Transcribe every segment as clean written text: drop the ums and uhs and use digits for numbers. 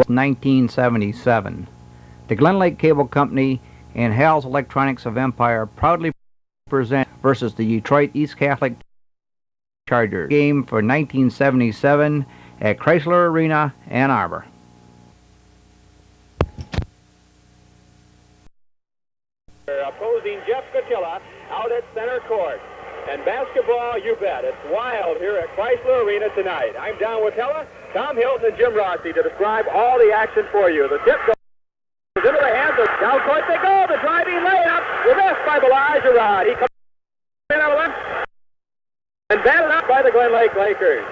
1977. The Glen Lake Cable Company and Hal's Electronics of Empire proudly present versus the Detroit East Catholic Chargers game for 1977 at Chrysler Arena, Ann Arbor. Opposing Jeff Catilla out at center court. And basketball, you bet. It's wild here at Chrysler Arena tonight. I'm Don Watella, Tom Hilton, and Jim Rossi to describe all the action for you. The tip goes into the hands of down court they go. The driving layup was missed by Balajarad. He comes in on the left and batted up by the Glen Lake Lakers.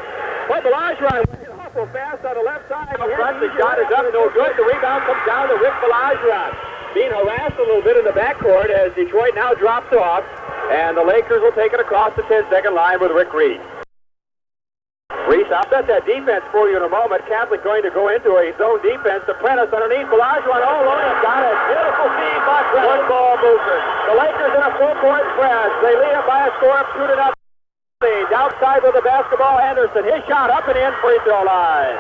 But Balajarad went awful fast on the left side. Up front, the shot is up, no good. The rebound comes down to Rick Balajarad. Being harassed a little bit in the backcourt as Detroit now drops off. And the Lakers will take it across the 10-second line with Rick Reese. Reese, I'll set that defense for you in a moment. Catholic going to go into a zone defense. The Prentice underneath. Balajarad all alone. Got it. Beautiful feed by Prentice. One ball movement. The Lakers in a full-court press. They lead it by a score of 2-0. Outside with the basketball, Anderson. His shot up and in, free throw line.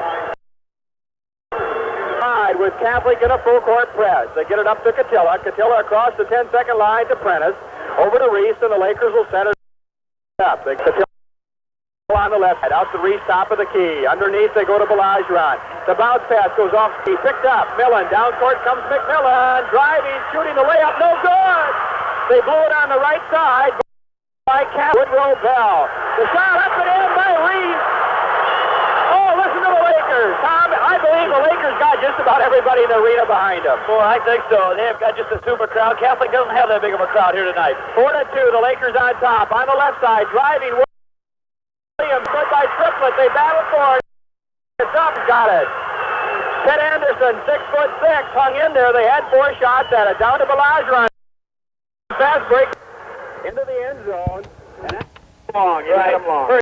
With Catholic in a full-court press. They get it up to Catilla. Catilla across the 10-second line to Prentice. Over to Reese, and the Lakers will set it up. They Catilla on the left side. Out to Reese, top of the key. Underneath, they go to Balajarad. The bounce pass goes off. He picked up. Millen. Down court comes McMillan. Driving, shooting the layup. No good. They blow it on the right side by Woodrow Bell. The shot up and in by Reese. Oh, listen to the Lakers. Tom, I believe the Lakers got just about everybody in the arena behind them. Boy, I think so. They have got just a super crowd. Catholic doesn't have that big of a crowd here tonight. 4-2, the Lakers on top. On the left side, driving Williams, good by Triplett. They battle for it. It's up, got it. Ted Anderson, 6'6", hung in there. They had 4 shots at it. Down to Balajarad. Fast break into the end zone. And that's long. Right. Long.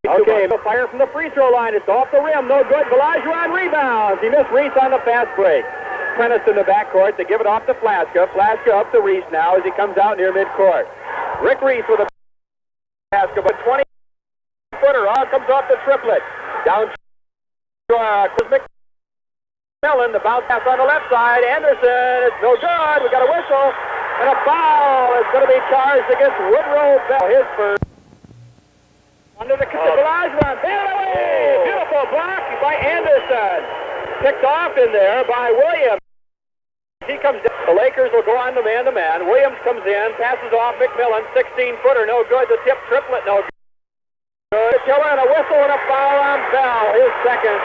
Okay, the fire from the free throw line. It's off the rim. No good. Balajarad rebounds. He missed Reese on the fast break. Prentice in the backcourt. They give it off to Flaska. Flaska up to Reese now as he comes out near midcourt. Rick Reese with a basketball. 20-footer. Comes off the Triplet. Down to McMillan. The bounce pass on the left side. Anderson. It's no good. We got a whistle. And a foul is going to be charged against Woodrow Bell. His first. Under the Balajarad, away! Beautiful block by Anderson. Picked off in there by Williams. He comes down. The Lakers will go on to man-to-man. Williams comes in, passes off McMillan, 16-footer, no good. The tip Triplet, no good. Killer and a whistle and a foul on Bell, his second.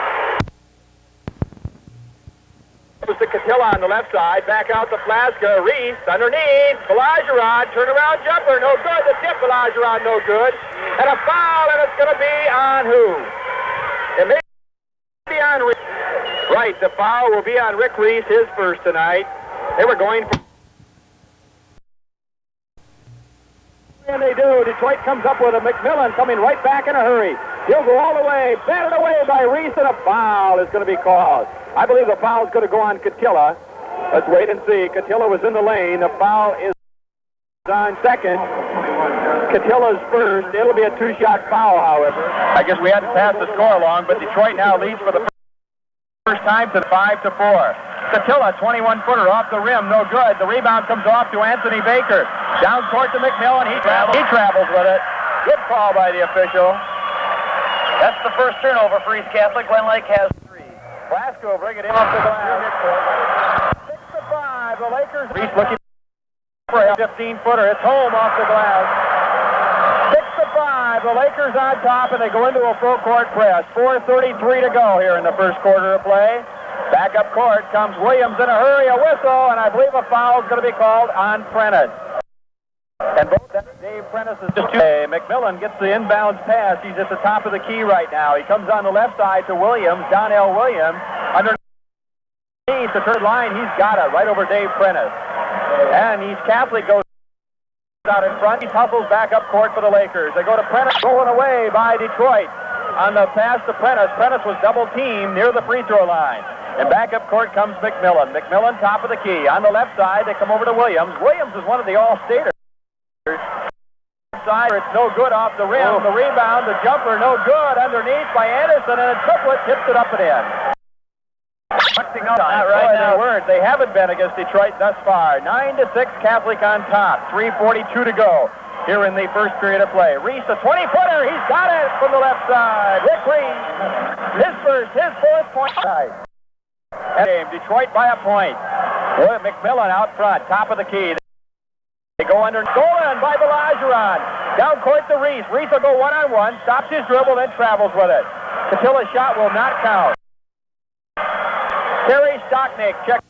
Goes to Catilla on the left side, back out to Flaska. Reese underneath. Balajarad, turnaround jumper, no good. The tip, Balajarad, no good. And a foul, and it's going to be on who? It may be on Reese. Right, the foul will be on Rick Reese, his first tonight. They were going for... And they do. Detroit comes up with a McMillan coming right back in a hurry. He'll go all the way. Batted away by Reese, and a foul is going to be called. I believe the foul is going to go on Catilla. Let's wait and see. Catilla was in the lane. The foul is on second. Catilla's first. It'll be a 2-shot foul, however. I guess we hadn't passed the score along, but Detroit now leads for the first time to 5-4. Catilla, 21-footer off the rim, no good. The rebound comes off to Anthony Baker. Down court to McMillan. He travels with it. Good call by the official. That's the first turnover for East Catholic. Glen Lake has 3. Flasco bring it in off the glass. 6-5. The Lakers. Reese looking for a 15-footer. It's home off the glass. 6-5. The Lakers on top, and they go into a full-court press. 4:33 to go here in the first quarter of play. Back up court comes Williams in a hurry, a whistle, and I believe a foul is going to be called on Prentice. And both Dave Prentice is just McMillan gets the inbounds pass. He's at the top of the key right now. He comes on the left side to Williams, Donnell Williams. Underneath the third line, he's got it right over Dave Prentice. And East Catholic goes out in front. He hustles back up court for the Lakers. They go to Prentice, going away by Detroit. On the pass to Prentice. Prentice was double-teamed near the free throw line. And back up court comes McMillan. McMillan, top of the key. On the left side, they come over to Williams. Williams is one of the all-staters. Side, it's no good off the rim. The rebound, the jumper, no good. Underneath by Anderson, and a Triplet tips it up and in. acting up. Not right now. They weren't. They haven't been against Detroit thus far. 9-6, Catholic on top. 3:42 to go here in the first period of play. Reese, a 20-footer. He's got it from the left side. Rick Reese, his fourth point. Game. Detroit by a point. Boy, McMillan out front, top of the key. They go under. Stolen by Belageron. Down court to Reese. Reese will go one-on-one, stops his dribble, then travels with it. Catilla's shot will not count. Terry Stocknick checks.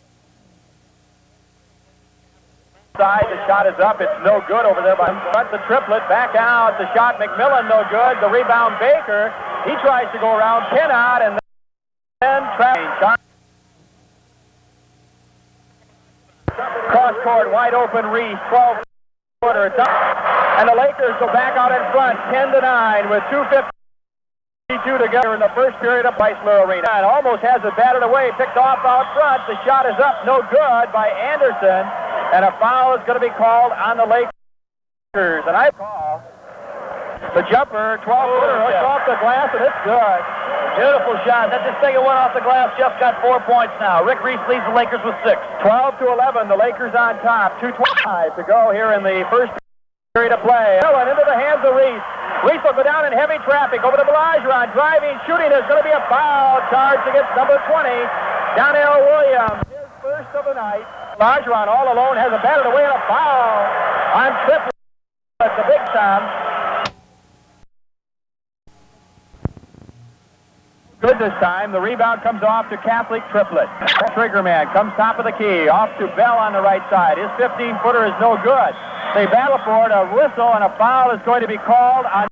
Side, the shot is up. It's no good over there by front. The triplet back out. The shot, McMillan, no good. The rebound, Baker. He tries to go around, pin out, and then travels. Cross court, wide open. Reese, 12-footer. It's up. And the Lakers go back out in front, 10-9 with 2:52 to go in the first period of Chrysler Arena. And almost has it batted away, picked off out front. The shot is up, no good by Anderson. And a foul is going to be called on the Lakers. And I call the jumper, 12-footer, hooks off the glass, and it's good. Beautiful shot. That's his second one off the glass. Jeff got 4 points now. Rick Reese leads the Lakers with 6. 12-11, the Lakers on top. 2:25 to go here in the first period of play. Millen into the hands of Reese. Reese will go down in heavy traffic over to Belageron. Driving, shooting. There's going to be a foul charge against number 20. Donnell Williams, his first of the night. Belageron all alone has a batted away and a foul on Triplett. It's a big time. Good this time. The rebound comes off to Catholic Triplett. Triggerman comes top of the key. Off to Bell on the right side. His 15-footer is no good. They battle for it. A whistle and a foul is going to be called on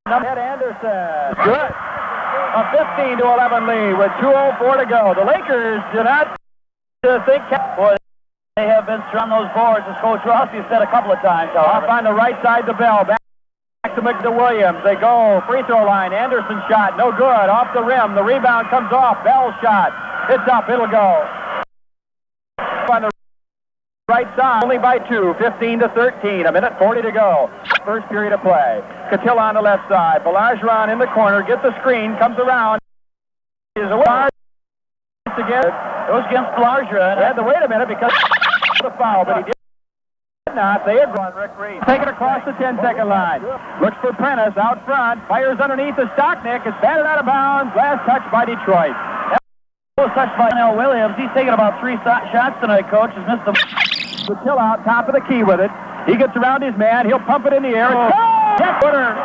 Ed Anderson. Good. A 15-11 lead with 2:04 to go. The Lakers do not think. Boy, they have been on those boards, as Coach Rossi has said a couple of times. Off on the right side to Bell. Back to Williams. They go free throw line. Anderson shot, no good. Off the rim. The rebound comes off. Bell's shot. It's up. It'll go. On the right side, only by 2. 15-13. 1:40 to go. First period of play. Catilla on the left side. Belageron in the corner. Gets the screen. Comes around. Is away. Again. Goes against Belageron. He had to wait a minute because of the foul, but he did not. They are going. Rick Reese. Take it across the 10-second line. Looks for Prentice out front. Fires underneath the Stocknick. It's batted out of bounds. Last touch by Detroit. That was touched by Donnell Williams. He's taken about 3 shots tonight, Coach. Has missed them. The chill out, top of the key with it. He gets around his man. He'll pump it in the air. Footer.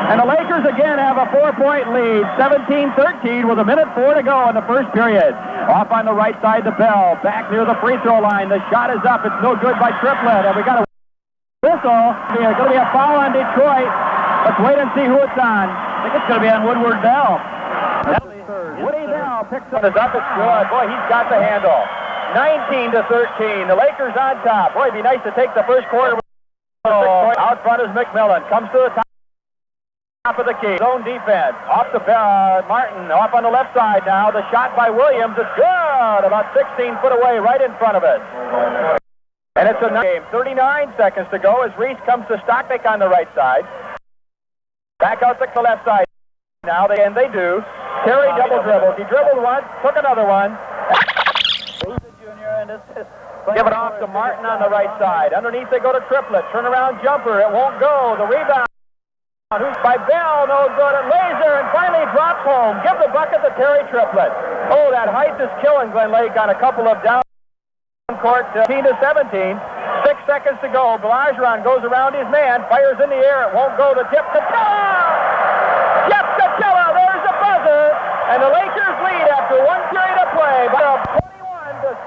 And the Lakers again have a 4-point lead. 17-13 with 1:04 to go in the first period. Off on the right side to Bell. Back near the free throw line. The shot is up. It's no good by Triplett. And we got a whistle. There's going to be a foul on Detroit. Let's wait and see who it's on. I think it's going to be on Woodward Bell. Woody Bell picks up. It's up. It's good. Boy, he's got the handle. 19-13. The Lakers on top. Boy, it'd be nice to take the first quarter. Out front is McMillan. Comes to the top of the key. Zone defense. Off to Martin. Off on the left side now. The shot by Williams. It's good. About 16 foot away, right in front of it. And it's a game. 39 seconds to go as Reese comes to Stocknick on the right side. Back out to the left side. Now they do. Terry double dribbles. He dribbled once, took another one. Give it off to Martin on the right side. Underneath they go to Triplett. Turnaround jumper. It won't go. The rebound. By Bell. No good. At Laser. And finally drops home. Give the bucket to Terry Triplett. Oh, that height is killing Glen Lake on a couple of down court. 15-17. 6 seconds to go. Belageron goes around his man. Fires in the air. It won't go. The tip. Catilla! Jeff Catilla. There's the buzzer. And the Lakers lead after 1 period of play by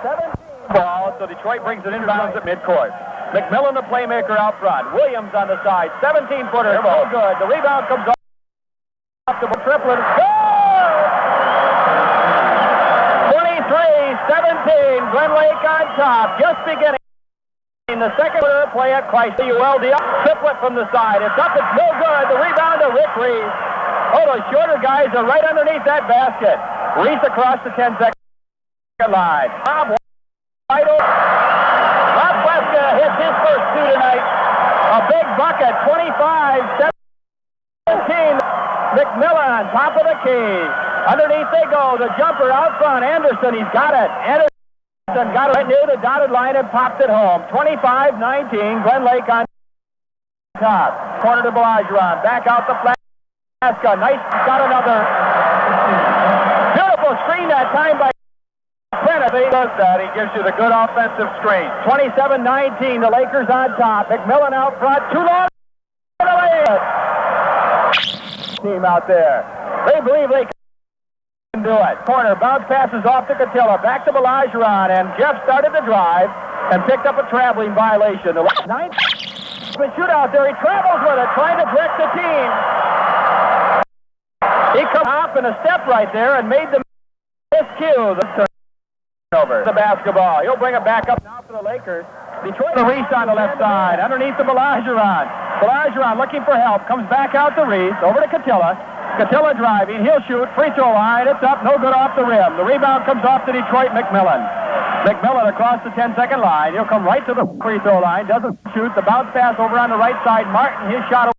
21-17. Ball, so Detroit brings it inbounds at midcourt. McMillan, the playmaker out front. Williams on the side. 17-footer. No good. The rebound comes off to Triplett. Good! 23-17. Glen Lake on top. Just beginning. In the second quarter, play at Chrysler. ULD up. Triplett from the side. It's up. It's no good. The rebound to Rick Reese. Oh, the shorter guys are right underneath that basket. Reese across the 10-second line. Rob Weska hits his first 2 tonight. A big bucket, 25-17. McMillan, top of the key. Underneath they go. The jumper out front. Anderson, he's got it. Anderson got it right near the dotted line and popped it home. 25-19. Glen Lake on top. Corner to Belageron. Back out the Flaska. Nice. Got another. Beautiful screen that time by Prentice. He does that. He gives you the good offensive screen. 27-19. The Lakers on top. McMillan out front. Too long. Team out there. They believe they can do it. Corner. Bounce passes off to Catilla. Back to Belageron. And Jeff started to drive and picked up a traveling violation. The ninth shootout there. He travels with it, trying to direct the team. He comes up in a step right there and made the miscue. The turnover. The basketball. He'll bring it back up now for the Lakers. Detroit the Reese on the left side. Underneath the Belageron. Belageron looking for help. Comes back out to Reese. Over to Catilla. Catilla driving. He'll shoot. Free throw line. It's up. No good off the rim. The rebound comes off to Detroit. McMillan. McMillan across the 10-second line. He'll come right to the free throw line. Doesn't shoot. The bounce pass over on the right side. Martin, his shot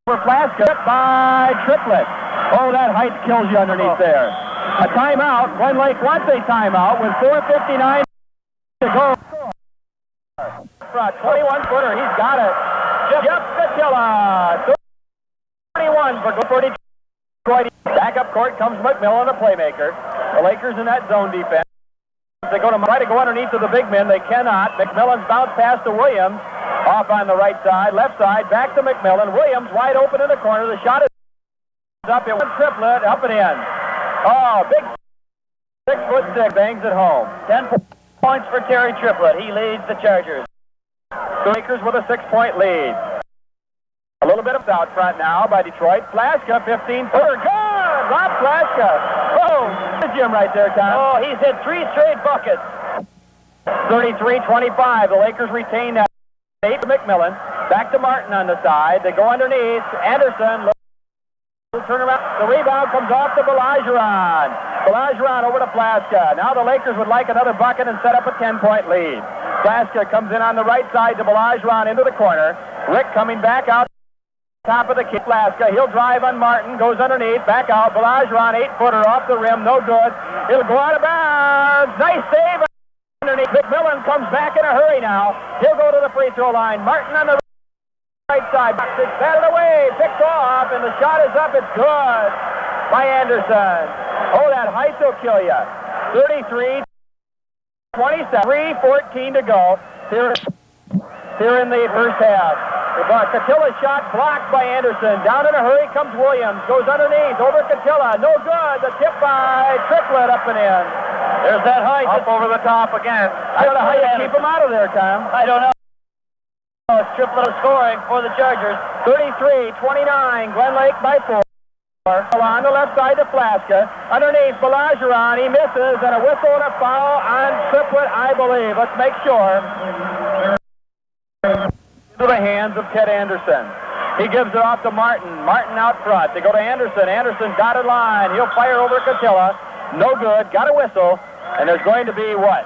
over Flaska by Triplett. Oh, that height kills you underneath there. A timeout. Glen Lake wants a timeout with 4:59 to go. 21-footer. He's got it. Jeff Catilla. 21 for Detroit. Back up court comes McMillan, a playmaker. The Lakers in that zone defense. They go to try to go underneath to the big men. They cannot. McMillan's bounce pass to Williams. Off on the right side, left side, back to McMillan. Williams wide open in the corner. The shot is up. It went Triplett, up and in. Oh, big 6'6", bangs it home. 10 points for Terry Triplett. He leads the Chargers. The Lakers with a 6-point lead. A little bit of out front now by Detroit. Flaska, 15-footer. Good! Rob Flaska. Oh, the Jim right there, Tom. Oh, he's hit 3 straight buckets. 33-25. The Lakers retain that. 8 to McMillan. Back to Martin on the side. They go underneath. Anderson. Turn around. The rebound comes off to Belageron. Belageron over to Flaska. Now the Lakers would like another bucket and set up a 10-point lead. Flaska comes in on the right side to Belageron into the corner. Rick coming back out. Top of the key. Flaska. He'll drive on Martin. Goes underneath. Back out. Belageron, 8-footer off the rim. No good. It'll go out of bounds. Nice save underneath. McMillan comes back in a hurry now. He'll go to the free throw line. Martin on the right side. It's batted away. Picked off. And the shot is up. It's good by Anderson. Oh, that height will kill you. 33-27. 3:14 to go. Here in the first half. Catilla's shot blocked by Anderson. Down in a hurry comes Williams. Goes underneath. Over Catilla. No good. The tip by Triplett up and in. There's that height. Up over the top again. I don't know how you keep him out of there, Tom. I don't know. It's Triplett scoring for the Chargers. 33-29. Glen Lake by 4. On the left side to Flaska. Underneath Belageron. He misses. And a whistle and a foul on Triplett, I believe. Let's make sure. To the hands of Ted Anderson. He gives it off to Martin. Martin out front. They go to Anderson. Anderson dotted line. He'll fire over Catilla. No good. Got a whistle. And there's going to be what?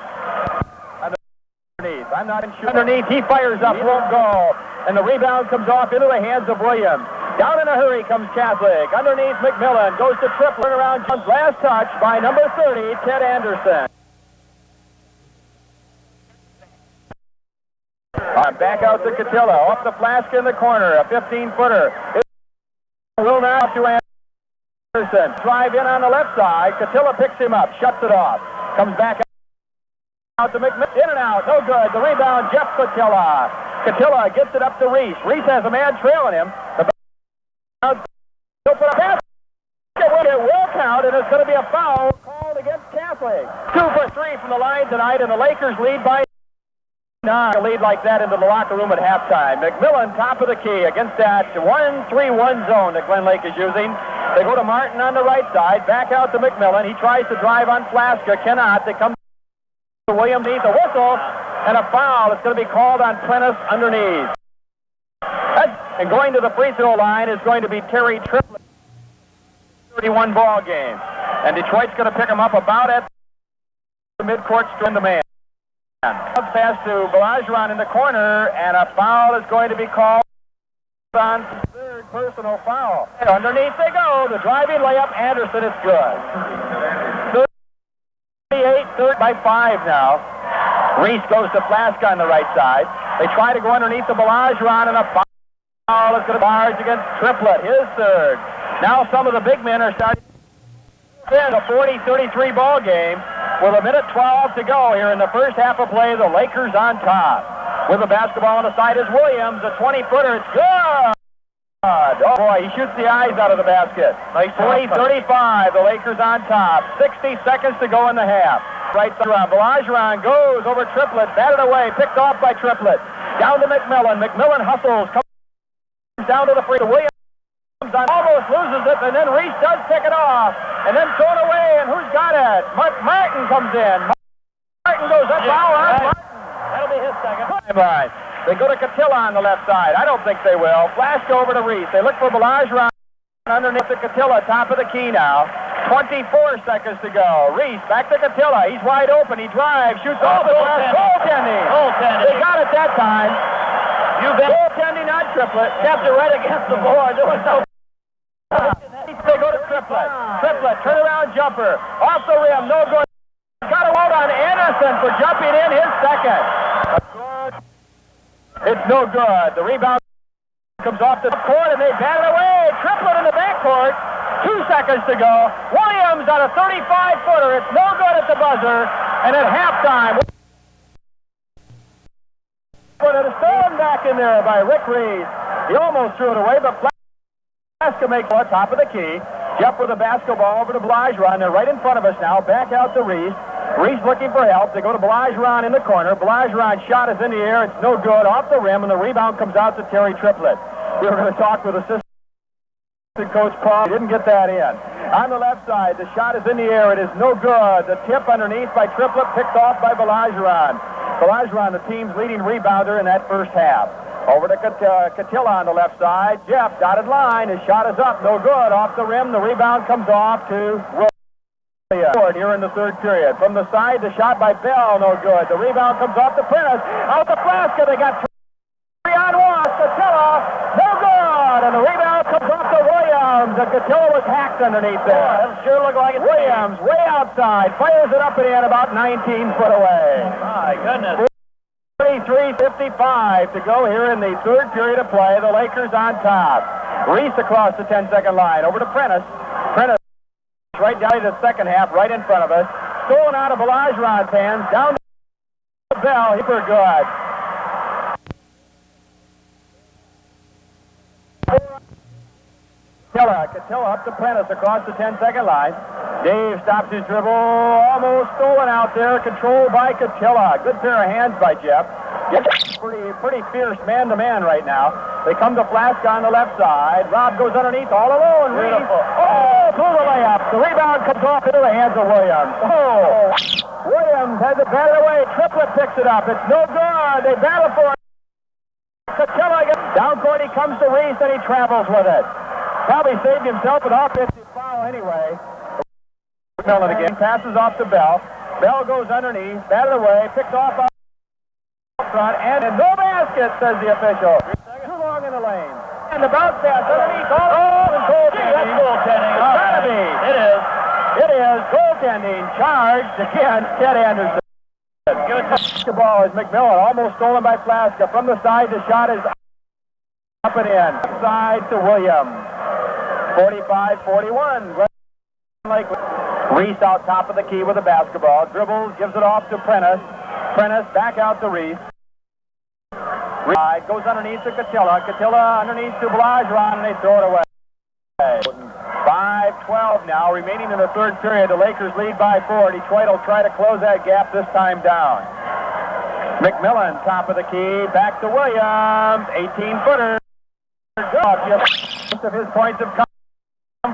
Underneath. I'm not sure. Underneath. He fires up. Won't go. And the rebound comes off into the hands of Williams. Down in a hurry comes Catholic. Underneath McMillan. Goes to Triplett. Around Jones. Last touch by number 30, Ted Anderson. Back out to Catilla. Off the Flaska in the corner. A 15-footer. Will now to Anderson. Drive in on the left side. Catilla picks him up. Shuts it off. Comes back out to McMillan. In and out. No good. The rebound, Jeff Catilla. Catilla gets it up to Reese. Reese has a man trailing him. The he'll put a pass. It will count, and it's going to be a foul called against Catholic. 2 for 3 from the line tonight, and the Lakers lead by a lead like that into the locker room at halftime. McMillan, top of the key against that 1-3-1 zone that Glen Lake is using. They go to Martin on the right side. Back out to McMillan. He tries to drive on Flaska. Cannot. They come to Williams. Needs a whistle and a foul. It's going to be called on Prentice underneath. And going to the free throw line is going to be Terry Triplett. 31 ball game. And Detroit's going to pick him up about at the midcourt string the man. Pass to Belageron in the corner, and a foul is going to be called on third. personal foul. And underneath they go. The driving layup, Anderson, it's good. 38-30 by 5 now. Reese goes to Flask on the right side. They try to go underneath the barrage run, and a foul is going to barge against Triplett, his third. Now some of the big men are starting in a 40-33 ball game with a minute 12 to go here in the first half of play. The Lakers on top. With the basketball on the side is Williams, a 20-footer. It's good. Oh, boy, he shoots the eyes out of the basket. 40-35, the Lakers on top. 60 seconds to go in the half. Right side around. Balajiran goes over Triplett, batted away, picked off by Triplett. Down to McMillan. McMillan hustles, comes down to the free. Williams almost loses it, and then Reese does pick it off. And then thrown away, and who's got it? Martin comes in. Martin goes up, foul on Martin. That'll be his second. Right. They go to Catilla on the left side. I don't think they will. Flash over to Reese. They look for Balajiran underneath to Catilla, top of the key now. 24 seconds to go. Reese back to Catilla. He's wide open. He drives, shoots off the glass. Goaltending. They got it that time. You bet. Goaltending on Triplett. Kept it right against the board. There was no. They go to Triplett. Triplett, turnaround jumper. Off the rim. No good. Got a vote on Anderson for jumping in his second. It's no good. The rebound comes off the court, and they bat it away. Triplett in the backcourt. 2 seconds to go. Williams on a 35-footer. It's no good at the buzzer. And at halftime, but it is thrown back in there by Rick Reese. He almost threw it away, but Flaska makes it top of the key. Jeff with the basketball over to Balajiran. They're right in front of us now. Back out to Reese. Reese looking for help. They go to Balajiran in the corner. Balajiran's shot is in the air. It's no good. Off the rim, and the rebound comes out to Terry Triplett. We were going to talk with assistant coach Paul. He didn't get that in. On the left side, the shot is in the air. It is no good. The tip underneath by Triplett, picked off by Balajiran. Balajiran, the team's leading rebounder in that first half. Over to Catilla on the left side. Jeff, dotted line. His shot is up. No good. Off the rim. The rebound comes off to here in the third period. From the side, the shot by Bell. No good. The rebound comes off to Prentice. Out to Flaska. They got 3 on 1. Catilla. No good. And the rebound comes off to Williams. And Catilla was hacked underneath there. That sure looked like it. Williams, way outside. Fires it up and in about 19 foot away. My goodness. 33-55 to go here in the third period of play. The Lakers on top. Reese across the 10-second line. Over to Prentice. Prentice right down to the second half, right in front of us. Stolen out of Balajiran's hands. Down to Bell. Super good. Catilla up to Prentice across the 10-second line. Dave stops his dribble. Almost stolen out there. Controlled by Catilla. Good pair of hands by Jeff. Pretty fierce man-to-man right now. They come to Flask on the left side. Rob goes underneath all alone. Beautiful. Oh, through the layup. The rebound comes off into the hands of Williams. Oh, Williams has it batted away. Triplett picks it up. It's no good. They battle for it. Catilla gets down court. He comes to Reese and he travels with it. Probably saved himself an offensive foul anyway. McMillan again passes off to Bell. Bell goes underneath, batted away, picked off out front, and no basket, says the official. Too long in the lane. And the bounce pass underneath. And goaltending. That's goaltending. It's gotta be. It is. It is goaltending. Charged against Ted Anderson. The ball is McMillan, almost stolen by Flaska. From the side, the shot is up and in. Side to Williams. 45-41. Reese out top of the key with the basketball. Dribbles, gives it off to Prentice. Prentice back out to Reese. Reese goes underneath to Catilla. Catilla underneath to Balajiran, and they throw it away. 5-12 now, remaining in the third period. The Lakers lead by 4. Detroit will try to close that gap this time down. McMillan, top of the key, back to Williams. 18-footer. Most of his points have come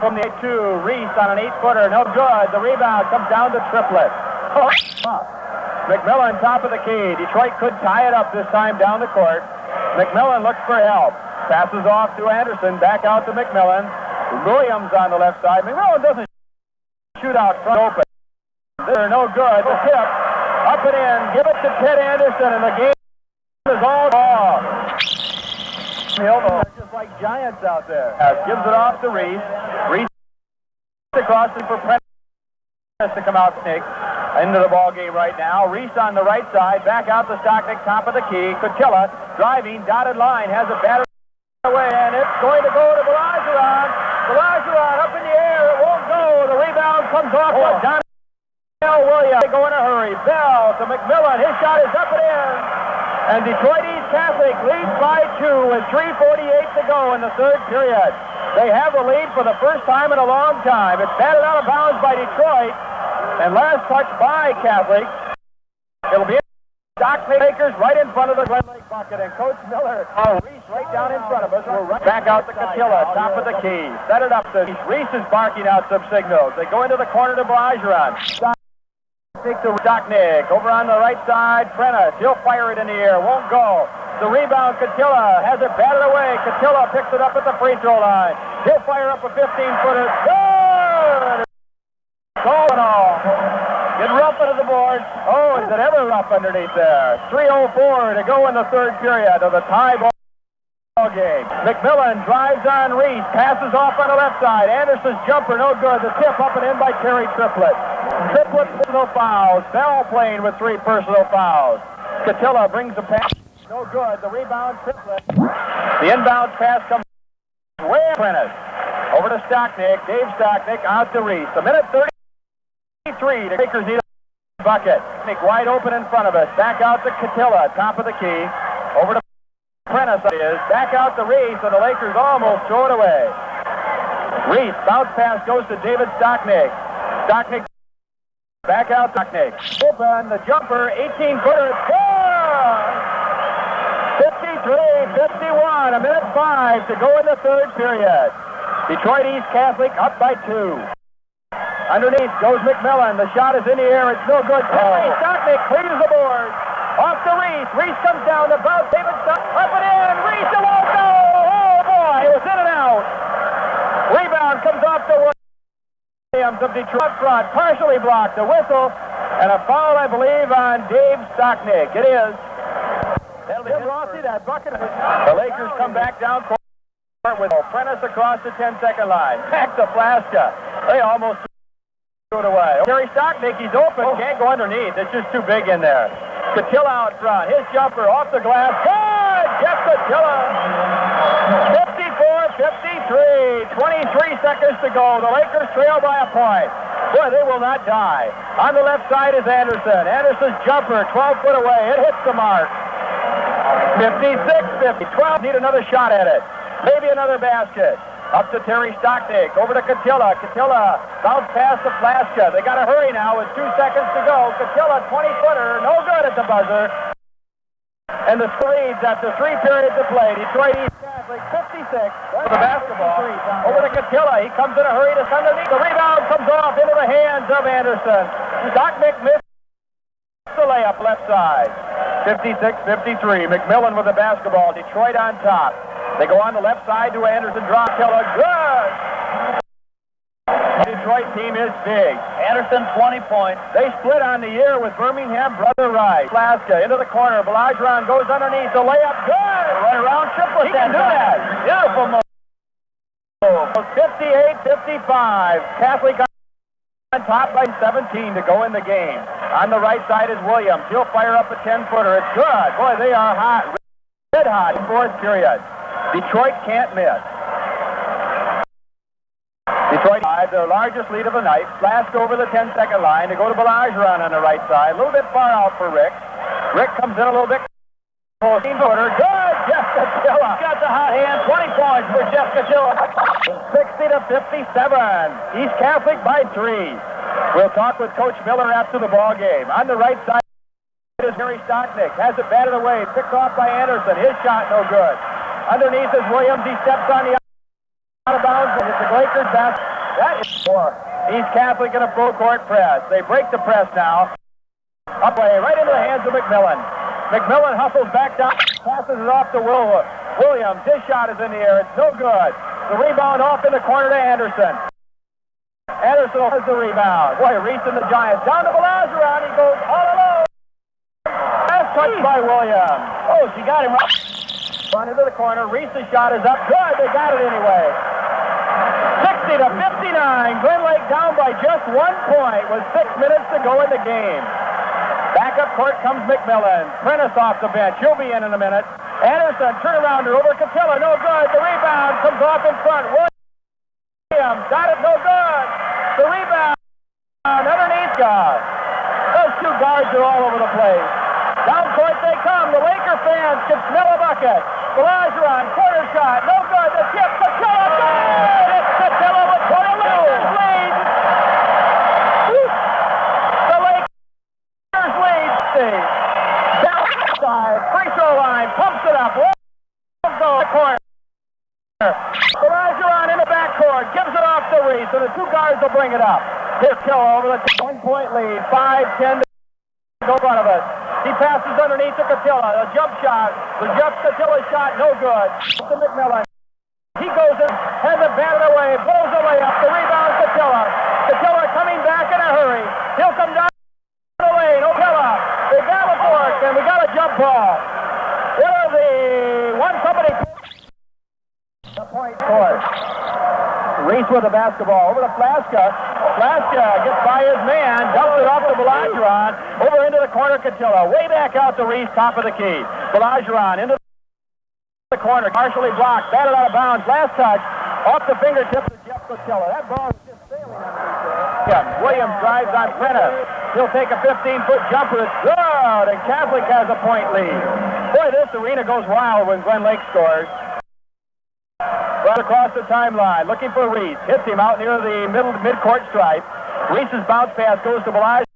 from the 8-2. Reese on an 8-footer. No good. The rebound comes down to Triplett. McMillan, top of the key. Detroit could tie it up this time down the court. McMillan looks for help. Passes off to Anderson. Back out to McMillan. Williams on the left side. McMillan doesn't shoot out front open. They're no good. The tip. Up and in. Give it to Ted Anderson, and the game is all ball. Just like like giants out there. Gives it off to Reese. Reese across it for Prentice to come out Nick into the ball game right now. Reese on the right side, back out to Stocknick, top of the key. Cotilla driving, dotted line, has it batted away, and it's going to go to Balageron. Balageron up in the air, it won't go. The rebound comes off to Donnell Williams. They go in a hurry. Bell to McMillan. His shot is up and in. And Detroit East Catholic leads by 2 with 3:48 to go in the third period. They have the lead for the first time in a long time. It's batted out of bounds by Detroit, and last touch by Catholic. It'll be Stockmakers right in front of the Glen Lake bucket, and Coach Miller, Reese right down in front of us. We're right back out to Cotilla, top of the key. Set it up to Reese is barking out some signals. They go into the corner to Balageron. To Stocknick, over on the right side, Prentice, he'll fire it in the air, won't go. The rebound, Cotilla has it batted away. Cotilla picks it up at the free throw line. He'll fire up a 15-footer. Good! All in all. Get rough into the boards. Oh, is it ever rough underneath there? 3:04 to go in the third period of the tie ball game. McMillan drives on Reese, passes off on the left side. Anderson's jumper, no good. The tip up and in by Terry Triplett. Triplett personal fouls. Bell playing with 3 personal fouls. Cotilla brings the pass. No good. The rebound, Triplett. The inbound pass comes way Prentice. Over to Stocknick. Dave Stocknick out to Reese. A minute 33 to Lakers need a bucket. Nick wide open in front of us. Back out to Cotilla, top of the key. Over to Prentice is. Back out to Reese, and the Lakers almost throw it away. Reese, bounce pass goes to David Stocknick. Stocknick back out to Stocknick. Open, the jumper, 18-footer, it's good! 53-51, a minute 5 to go in the third period. Detroit East Catholic up by 2. Underneath goes McMillan. The shot is in the air. It's no good. Stocknick clears the board. Off to Reese. Reese comes down to bounce. David Stocknick up and in. Reese, it won't go. Oh, boy. It was in and out. Rebound comes off to Williams of Detroit up front. Partially blocked. A whistle and a foul, I believe, on Dave Stocknick. It is. Jim Rossi, that bucket. The Lakers come back down court with Prentice across the 10-second line. Back to Flaska. They almost threw it away. Terry Stocknick, he's open. Can't go underneath. It's just too big in there. Cotilla out front. His jumper off the glass. Good! Jeff Cotilla. 54-53. 23 seconds to go. The Lakers trail by a point. Boy, they will not die. On the left side is Anderson. Anderson's jumper, 12 foot away. It hits the mark. 56-50. 12 need another shot at it. Maybe another basket. Up to Terry Stocknick. Over to Cotilla. Cotilla bounce past the Flaska. They got to hurry now with 2 seconds to go. Cotilla, 20-footer. No good at the buzzer. And the leads after 3 periods of play. Detroit East Catholic, 56. For the basketball. Over to Cotilla. He comes in a hurry to underneath. The rebound comes off into the hands of Anderson. Stocknick missed the layup left side. 56-53. McMillan with the basketball. Detroit on top. They go on the left side to Anderson. Draw Cotilla. Good! The Detroit team is big. Anderson, 20 points. They split on the year with Birmingham, Brother Rice. Flaska into the corner. Balageron goes underneath. The layup. Good! Right around triple. He can do that. Beautiful move. 58-55. Catholic on top by 17 to go in the game. On the right side is Williams. He'll fire up a 10-footer. It's good. Boy, they are hot. Red hot in fourth period. Detroit can't miss. Detroit their largest lead of the night. Flask over the 10-second line to go to Balageron on the right side. A little bit far out for Rick. Rick comes in a little bit. 14-footer. Good! Jeff Cotilla. He's got the hot hand. 20 points for Jeff Cotilla. 60-57. East Catholic by 3. We'll talk with Coach Miller after the ball game. On the right side is Harry Stocknick. Has it batted away. Picked off by Anderson. His shot no good. Underneath is Williams. He steps on the out of bounds. And it's the Lakers basket. That is 4. East Catholic in a full court press. They break the press now. Upway right into the hands of McMillan. McMillan hustles back down. Passes it off to Williams. His shot is in the air. It's no good. The rebound off in the corner to Anderson. Anderson has the rebound. Boy, Reese and the Giants. Down to Balageron. He goes all alone. Last touch by Williams. Oh, she got him right. On into the corner. Reese's shot is up. Good. They got it anyway. 60 to 59. Glen Lake down by just 1 point with 6 minutes to go in the game. Back up court comes McMillan. Prentice off the bench. He'll be in a minute. Anderson, turnarounder over Catilla. No good. The rebound comes off in front. Williams got it. No good. The rebound underneath guard. Those two guards are all over the place. Down court they come. The Laker fans can smell a bucket. Belageron, corner shot. No good. The tip. Catilla. Good. It's Catilla with Lakers lead. The Lakers lead. Downside. Free throw line. Pumps it up. Won't go. Corner. Belageron in the backcourt. Gives it off to Reese. And the two guards will bring it up. Here's Kill over the 1-point lead. 5-10 to go in front of us. He passes underneath to Catilla. A jump shot. The Catilla shot, no good. To McMillan. He goes in, has it batted away, blows a layup. The rebound, Catilla. Catilla coming back in a hurry. He'll come down the lane. Catilla. They battle for it, and we got a jump ball. What are the one company? The point court. Reese with the basketball over to Flaska. Flaska gets by his man, dumps it off to Belageron. Over into the corner, Catilla. Way back out to Reese, top of the key. Belageron into the corner, partially blocked, batted out of bounds. Last touch, off the fingertips of Jeff Catilla. That ball was just sailing underneath there. Williams drives on Prentice. He'll take a 15-foot jumper. It's good, and Catholic has a point lead. Boy, this arena goes wild when Glen Lake scores. Right across the timeline, looking for Reese. Hits him out near the mid-court stripe. Reese's bounce pass goes to Belageron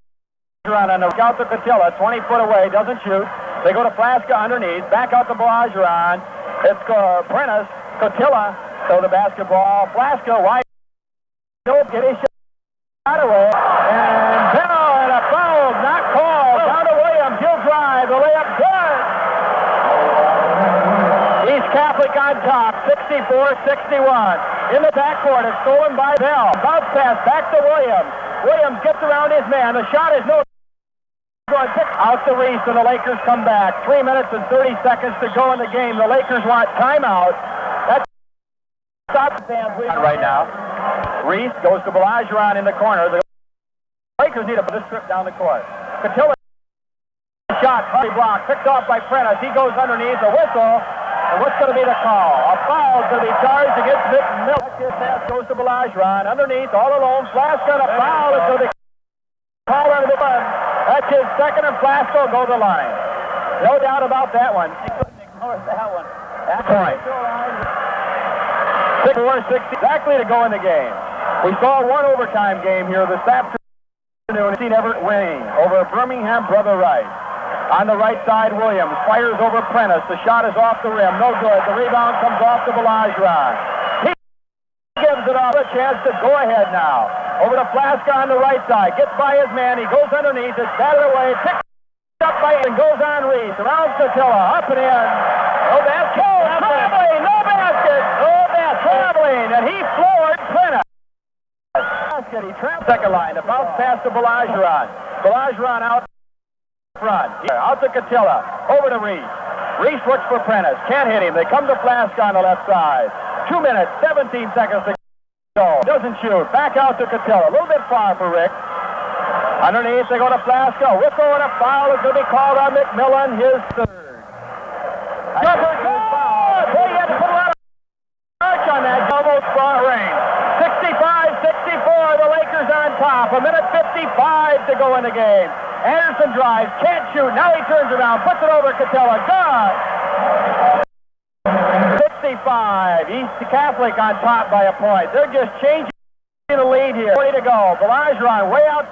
on the out to Catilla, 20 foot away, doesn't shoot. They go to Flaska underneath, back out to Belageron. It's Prentice, Catilla, so the basketball. Flaska wide. Nope, get his shot away. And Bell and a foul, not called. Down to Williams, he'll drive. The layup good. East Catholic on top, 64-61. In the backcourt, it's stolen by Bell. Bounce pass back to Williams. Williams gets around his man. The shot is no good. Out to Reese, and the Lakers come back. 3 minutes and 30 seconds to go in the game. The Lakers want timeout. That's stop fans right now. Reese goes to Belageron in the corner. The Lakers need a trip down the court. Catilla shot, party block, picked off by Prentice. He goes underneath, a whistle. And what's going to be the call? A foul is going to be charged against McMillan. His pass goes to Belageron. Underneath, all alone. Flaska and a foul is going to be called under the bun. That's his second, and Flaska will go to the line. No doubt about that one. He couldn't ignore that one. That point. 64-60, exactly to go in the game. We saw one overtime game here this afternoon. We've seen Everett winning over Birmingham Brother Rice. On the right side, Williams fires over Prentice. The shot is off the rim. No good. The rebound comes off to Belageron. He gives it off. A chance to go ahead now. Over to Flaska on the right side. Gets by his man. He goes underneath. It's batted away. Picked up by and goes on Reese. Around Catilla. Up and in. No basket. Traveling. No basket. No basket. Traveling. And he floored Prentice. Basket. He trapped second line. The bounce pass to Belageron. Belageron out front. Out to Catilla. Over to Reese. Reese looks for Prentice. Can't hit him. They come to Flaska on the left side. 2 minutes, 17 seconds to go. Doesn't shoot. Back out to Catilla. A little bit far for Rick. Underneath, they go to Flaska. Whistle and a foul is going to be called on McMillan. His third. Jumper foul. Boy, he had to put a lot of arch on that. Almost far range. 65-64. The Lakers on top. 1:55 to go in the game. Anderson drives, can't shoot. Now he turns around, puts it over Catilla. Good! 65. East Catholic on top by a point. They're just changing the lead here. 20 to go. Belageron way out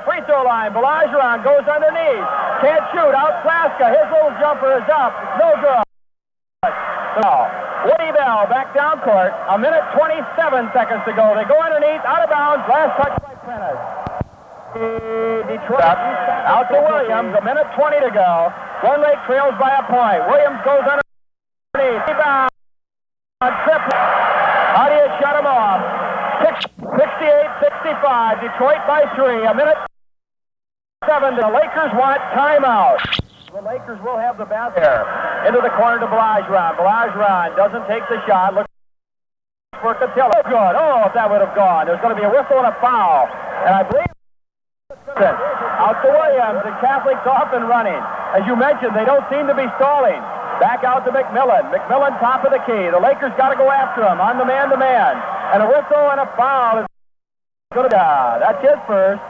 free throw line. Belageron goes underneath. Can't shoot. Out Flaska. His little jumper is up. It's no good. So, Woody Bell back down court. 1:27 seconds to go. They go underneath, out of bounds. Last touch by Prentice. Detroit out to Williams, 1:20 to go. Glen Lake trails by a point. Williams goes underneath. Rebound. Triple. How do you shut him off? 68-65. Detroit by 3. 1:07. The Lakers want timeout. The Lakers will have the basket there. Into the corner to Blageron. Blageron doesn't take the shot. Looks for Catilla. Oh, good. Oh, if that would have gone. There's going to be a whistle and a foul. And I believe out to Williams, and Catholic's off and running. As you mentioned, they don't seem to be stalling. Back out to McMillan. McMillan top of the key. The Lakers got to go after him on the man-to-man. And a whistle and a foul is going to... that's his first.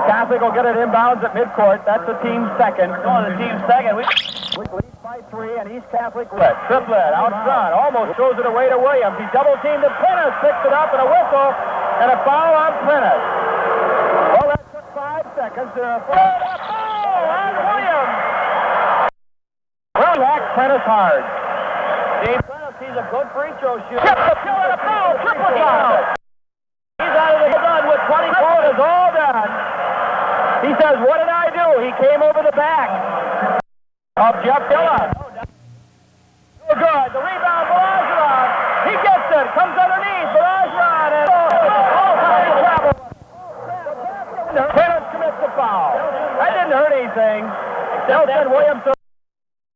Catholic will get it inbounds at midcourt. That's the team's second. Oh, the team's second. We lead by 3, and East Catholic wins. Triplett out front. Almost throws it away to Williams. He double-teamed to Prentice. Picks it up, and a whistle and a foul on Prentice. Well, that took 5 seconds. A foul on Williams. Well, whacked Prentice hard. Dave Prentice, he's a good free throw shooter. Kill and a foul. Triple foul. He's out of the gun with 20 Triple is all done. He says, what did I do? He came over the back of Jeff Dillon. Oh, good. The rebound, Blageron. He gets it. Comes underneath. Blageron. And Prentice commits the foul. That didn't hurt anything. Nelson Williams to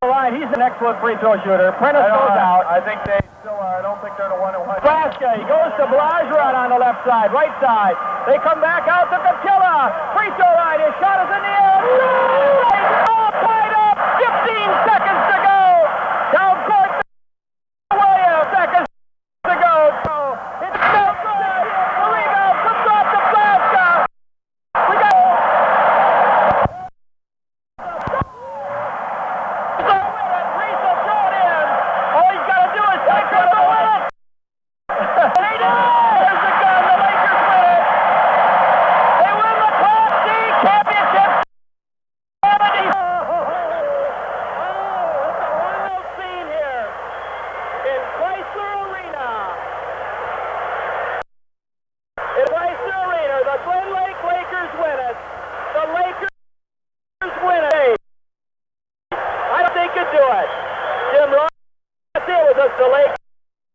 the line. He's an excellent free throw shooter. Prentice goes out. I think they still are. I don't think they're the one who won. Nebraska. He goes to Blageron on the left side, right side. They come back out to Catilla. Free throw line. His shot is in the air. All tied up. 15 seconds to go. Down court. Williams. Seconds to go. So it's no good. The rebound comes off Nebraska. We got. Reese will throw it in. All he's got to do is take it to win it. There's the gun. The Lakers win it. They win the Class C championship. 70. It's a wild scene here in Chrysler Arena. In Chrysler Arena, the Glen Lake Lakers win it. The Lakers win it. I don't think could do it. Jim Ross, it was just the Lakers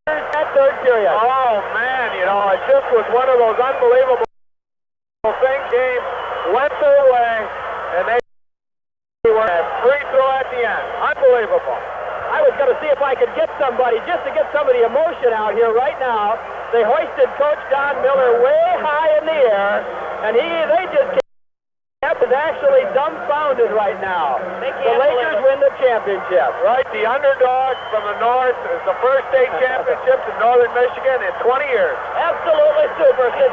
at third period. Oh, man, you know, it just was one of those unbelievable things. Game went their way, and they were a free throw at the end. Unbelievable. I was going to see if I could get somebody, just to get some of the emotion out here right now. They hoisted Coach Don Miller way high in the air, and they just is actually dumbfounded right now. The Lakers win the championship. Right, the underdog from the north is the first state championships in northern Michigan in 20 years. Absolutely super. Since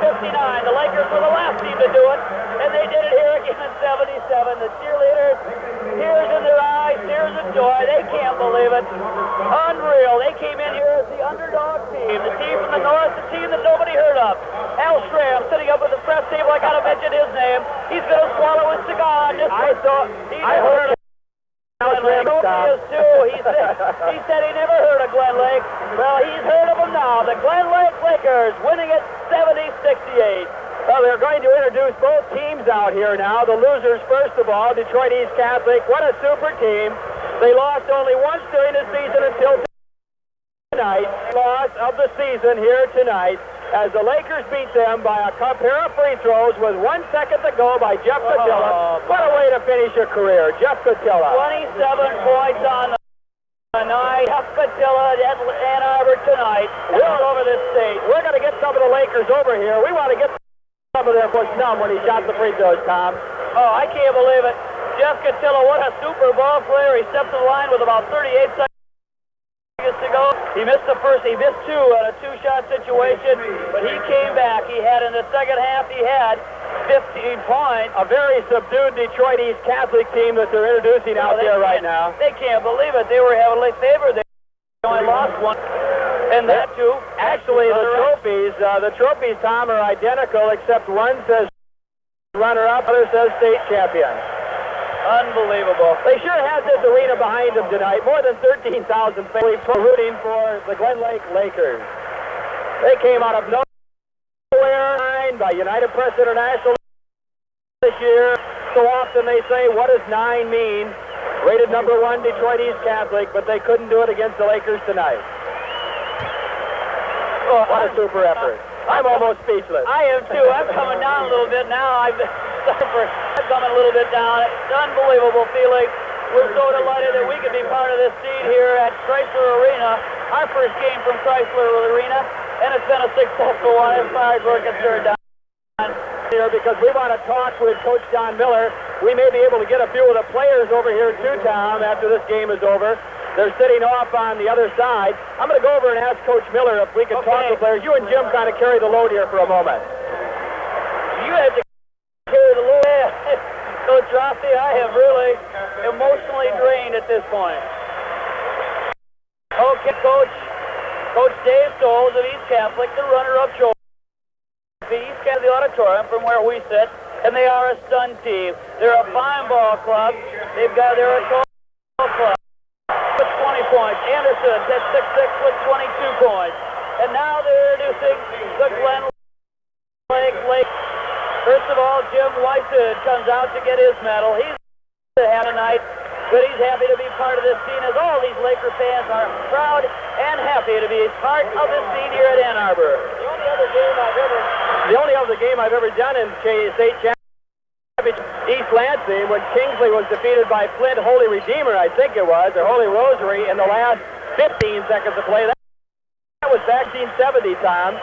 1959, the Lakers were the last team to do it, and they did it here again in 77. The cheerleaders, tears in their eyes, tears of joy. They can't believe it. Unreal. They came in here as the underdog team, the team from the north, the team that nobody heard of. Al Schramm sitting up at the press table. I got to mention his name. He's going to swallow his cigar. I heard Glen Lake. He is too. He said he never heard of Glen Lake. Well, he's heard of them now. The Glen Lake Lakers winning it 70-68. Well, they're going to introduce both teams out here now. The losers, first of all, Detroit East Catholic. What a super team. They lost only once during the season until tonight. Loss of the season here tonight as the Lakers beat them by a pair of free throws with 1 second to go by Jeff Catilla. What a way to finish your career, Jeff Catilla. 27 points on the night. Jeff Catilla at Ann Arbor tonight. All over this state. We're going to get some of the Lakers over here. We want to get some of them was numb when he shot the free throws, Tom. Oh, I can't believe it. Jeff Catilla, what a super ball player. He stepped to the line with about 38 seconds to go. He missed the first, he missed two at a two-shot situation, but he came back. He had in the second half, he had 15 points. A very subdued Detroit East Catholic team that they're introducing out there right now. They can't believe it. They were heavily favored. They only lost one. And that too. Actually, the trophies, Tom, are identical, except one says runner-up, other says state champion. Unbelievable. They sure had this arena behind them tonight. More than 13,000 fans rooting for the Glen Lake Lakers. They came out of nowhere by United Press International this year. So often they say, what does 9 mean? Rated number 1 Detroit East Catholic, but they couldn't do it against the Lakers tonight. Oh, what a super effort. I'm almost speechless. I am too. I'm coming down a little bit now. I'm coming a little bit down. It's an unbelievable feeling. We're so delighted that we could be part of this scene here at Chrysler Arena, our first game from Chrysler Arena, and it's been a successful one as far as we're concerned. Here because we want to talk with Coach Don Miller. We may be able to get a few of the players over here too, Tom, after this game is over. They're sitting off on the other side. I'm going to go over and ask Coach Miller if we can talk to players. You and Jim kind of carry the load here for a moment. You have to carry the load. Coach Rossi, I am really emotionally drained at this point. Okay, Coach Dave Stoles of East Catholic, the runner-up trophy. East Catholic, the auditorium from where we sit, and they are a stunned team. They're a fine ball club. They're a tall club with 20 points. Anderson at 6'6" with 22 points. And now they're introducing the Glen Lake. First of all, Jim Weissed comes out to get his medal. He's had a night, but he's happy to be part of this scene as all these Laker fans are proud and happy to be part of this scene here at Ann Arbor. The only other game I've ever done in state championship, East Lansing, when Kingsley was defeated by Flint Holy Redeemer, I think it was, or Holy Rosary, in the last 15 seconds of play. That was back 1970, Tom.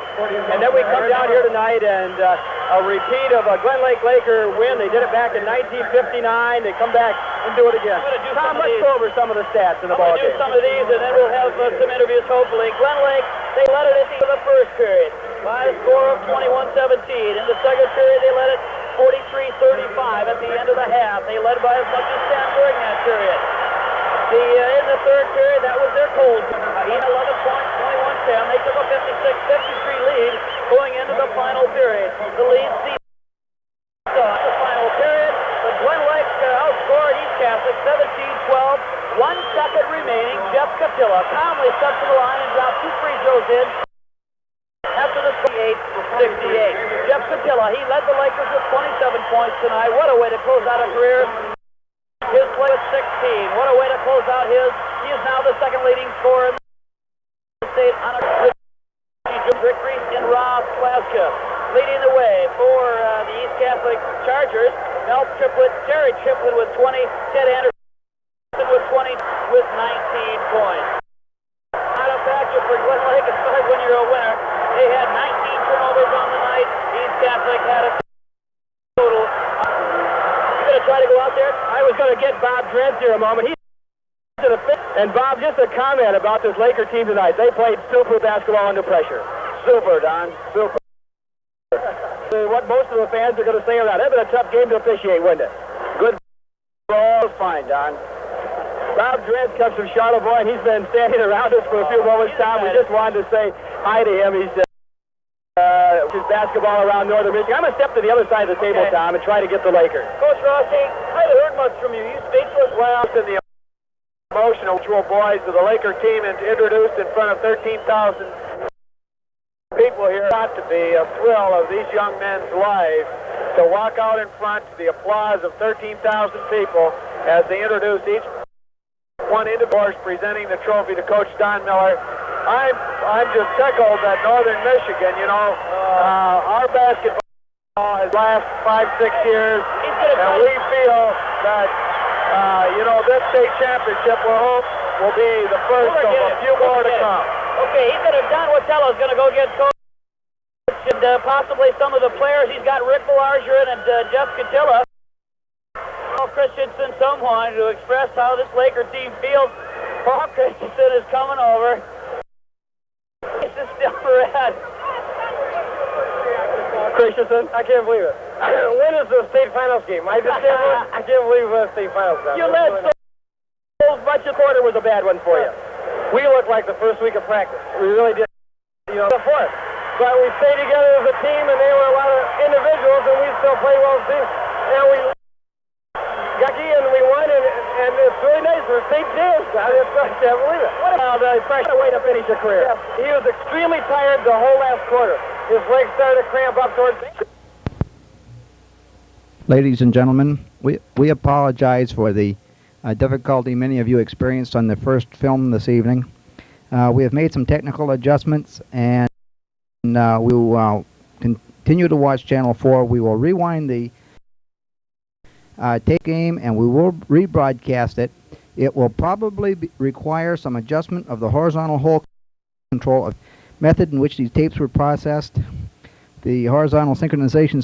And then we come down here tonight and a repeat of a Glen Lake Laker win. They did it back in 1959. They come back and do it again. Tom, let's go over some of the stats in the ball game. I'm going to do some of these, and then we'll have some interviews, hopefully. Glen Lake, they led it at the end of the first period by a score of 21-17. In the second period, they led it 43-35. At the end of the half, they led by as much as 10 during that period. In the third period, that was their cold. 11 points, 21-10. They took a 56-53 lead going into the final period. The lead sees the final period. The Glen Lake outscored East Catholic 17-12. 1 second remaining. Jeff Catilla calmly stepped to the line and dropped 2 free throws in after the 28-68. Jeff Catilla, he led the Lakers with 27 points tonight. What a way to close out a career. His play with 16. What a way to close out his. He is now the second leading scorer in the state on a victory in Ross Klaska. Leading the way for the East Catholic Chargers. Terry Triplett with 20. Ted Anderson with 20 with 19 points. Not a factor for Glen Lake, especially when you're a winner. They had 19 turnovers on the night. East Catholic had a total. Try to go out there. I was going to get Bob Drentz here a moment. He's to the fifth. And Bob, just a comment about this Laker team tonight. They played super basketball under pressure. Super, Don. Super. What most of the fans are going to say around. That'd been a tough game to officiate, wouldn't it? Good ball. Fine, Don. Bob Drentz comes from Charlevoix, and he's been standing around us for a few moments, Tom. We just wanted to say hi to him. He's his basketball around Northern Michigan. I'm going to step to the other side of the table, Tom, and try to get the Lakers. Coach Rossi, I haven't heard much from you. You speechless? Well, in the emotional boys of the Laker team and introduced in front of 13,000 people here. It's got to be a thrill of these young men's lives to walk out in front to the applause of 13,000 people as they introduce each one into course presenting the trophy to Coach Don Miller. I'm just tickled that Northern Michigan, you know, our basketball has last 5-6 years, and we feel that, you know, this state championship will be the first of a few more to come. Okay, Don Watello's going to go get Coach and possibly some of the players. He's got Rick Belarger and Jeff Catilla. Christensen, someone to express how this Laker team feels. Paul Christensen is coming over. This is still red. Christensen, I can't believe it. When is the state finals game? I can't believe the state finals. You led so much. The quarter was a bad one for you. We looked like the first week of practice. We really did. You know, the fourth. But we stayed together as a team, and they were a lot of individuals, and we still played well as a team. And we got key, and we won, and it's really nice for state champs. I can't believe it. What a way to finish a career. Yeah. He was extremely tired the whole last quarter. His legs started to cramp up towards the... Ladies and gentlemen, we apologize for the difficulty many of you experienced on the first film this evening. We have made some technical adjustments, and we will continue to watch Channel 4. We will rewind the tape game, and we will rebroadcast it. It will probably require some adjustment of the horizontal hole control method in which these tapes were processed. The horizontal synchronization